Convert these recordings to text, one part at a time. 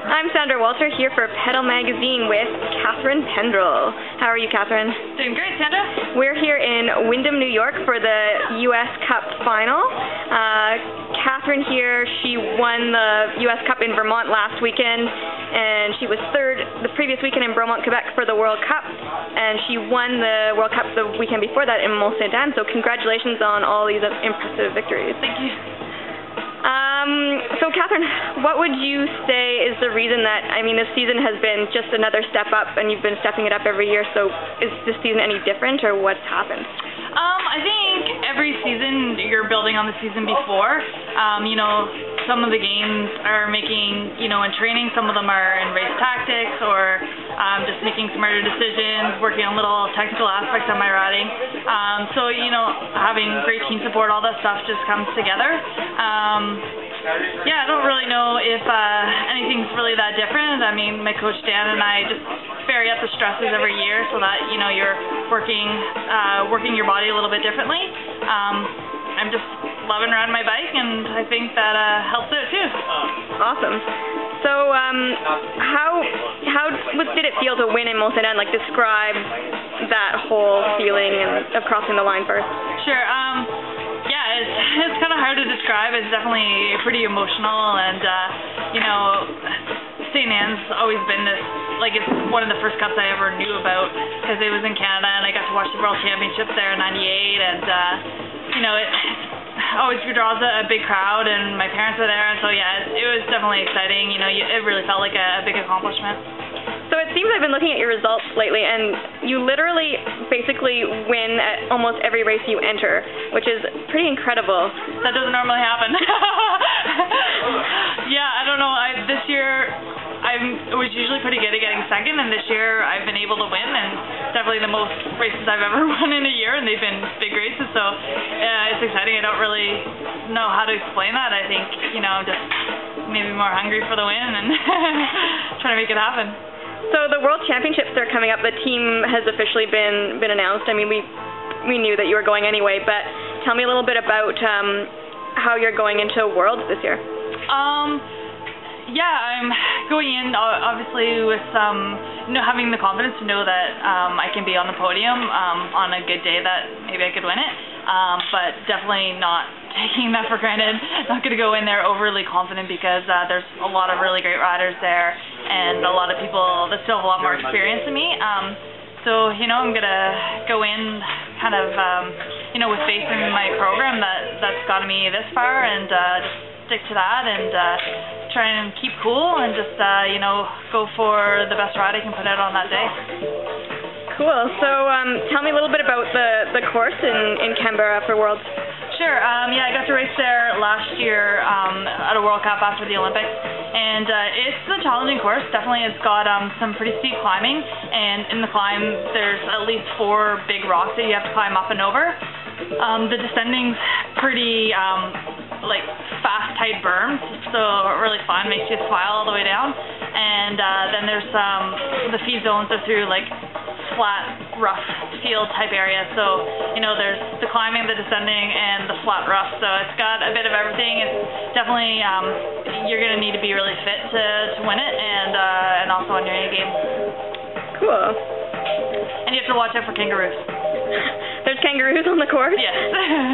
I'm Sandra Walter here for Pedal Magazine with CatherinePendrel. How are you, Catherine? Doing great, Sandra. We're here in Windham, New York for the U.S. Cup final. Catherine here, she won the U.S. Cup in Vermont last weekend, and she was third the previous weekend in Bromont, Quebec for the World Cup, and she won the World Cup the weekend before that in Mont-Saint-Anne, so congratulations on all these impressive victories. Thank you. So Catherine, what would you say is the reason that, this season has been just another step up and you've been stepping it up every year, so is this season any different or what's happened? I think every season you're building on the season before. Some of the gains are making, in training, some of them are in race tactics or just making smarter decisions, working on little technical aspects of my riding. Having great team support, all that stuff just comes together. I don't really know if anything's really that different. My coach Dan and I just vary up the stresses every year so that, you're working your body a little bit differently. I'm just loving riding my bike, and I think that helps out too. Awesome. So, how did it feel to win in Mont-Saint-Anne? Describe that whole feeling of crossing the line first. Sure. It's kind of hard to describe. It's definitely pretty emotional, and St. Anne's always been this, it's one of the first cups I ever knew about because it was in Canada, and I got to watch the World Championships there in '98, and it always draws a big crowd, and my parents are there, and so it was definitely exciting. It really felt like a big accomplishment. So it seems I've been looking at your results lately, and you literally basically win at almost every race you enter, which is pretty incredible. That doesn't normally happen. I don't know. This year I was usually pretty good at getting second, and this year I've been able to win, and definitely the most races I've ever won in a year, and they've been big races, so it's exciting. I don't really know how to explain that. I think, I'm just maybe more hungry for the win and trying to make it happen. So the World Championships are coming up. The team has officially been announced. We knew that you were going anyway, but tell me a little bit about how you're going into Worlds this year. I'm going in obviously with having the confidence to know that I can be on the podium on a good day that maybe I could win it, but definitely not taking that for granted. Not going to go in there overly confident because there's a lot of really great riders there and a lot of people that still have a lot more experience than me. I'm going to go in kind of, with faith in my program that's gotten me this far, and just stick to that and try and keep cool and just, go for the best ride I can put out on that day. Cool. So tell me a little bit about the course in Canberra for Worlds. Sure. I got to race there last year at a World Cup after the Olympics, and it's a challenging course. Definitely, it's got some pretty steep climbing, and in the climb, there's at least 4 big rocks that you have to climb up and over. The descending's pretty fast, tight berms, so really fun. Makes you smile all the way down, and then there's the feed zones are through flat, rough field type area. So, there's the climbing, the descending, and the flat rough. So it's got a bit of everything. It's definitely, you're going to need to be really fit to win it, and also on your A game. Cool. And you have to watch out for kangaroos. There's kangaroos on the course? Yes.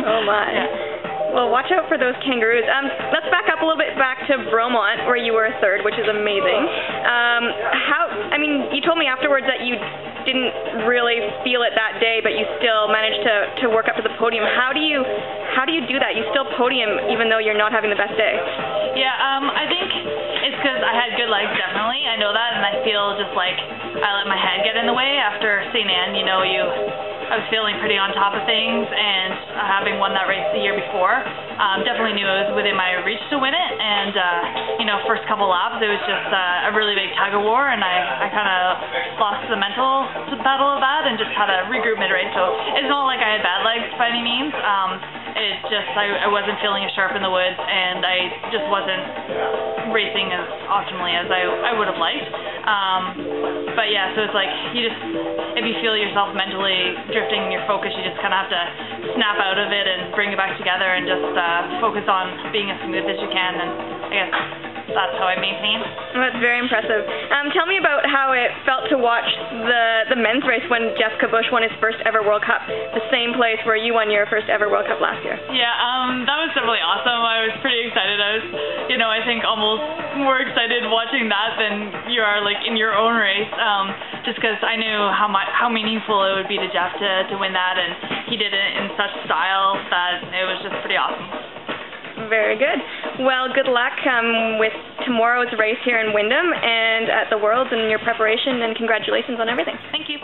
Oh my. Yeah. Well, watch out for those kangaroos. Let's back up a little bit back to Bromont, where you were third, which is amazing. You told me afterwards that you didn't really feel it that day, but you still managed to work up to the podium. How do you do that? You still podium even though you're not having the best day. I think it's because I had good legs, definitely. I know that, and I feel just like I let my head get in the way after St. Anne. I was feeling pretty on top of things, and having won that race the year before, definitely knew it was within my reach to win it, and first couple laps it was just a really big tug of war, and I kind of lost the mental battle of that and just had to regroup mid-race. So it's not like I had bad legs by any means. It's just I wasn't feeling as sharp in the woods, and I just wasn't racing as optimally as I would have liked. So it's like if you feel yourself mentally drifting in your focus, you just kind of have to snap out of it and bring it back together and just focus on being as smooth as you can, and I guess that's how I maintain. Well, that's very impressive. Tell me about how it felt to watch the men's race when Jessica Bush won his first ever World Cup, the same place where you won your first ever World Cup last year. Yeah, that was definitely awesome. I was pretty excited. I was, I think almost more excited watching that than you are like in your own race, just because I knew how meaningful it would be to Jeff to win that, and he did it in such style that it was just pretty awesome. Very good. Well, good luck with tomorrow's race here in Wyndham and at the Worlds and your preparation, and congratulations on everything. Thank you.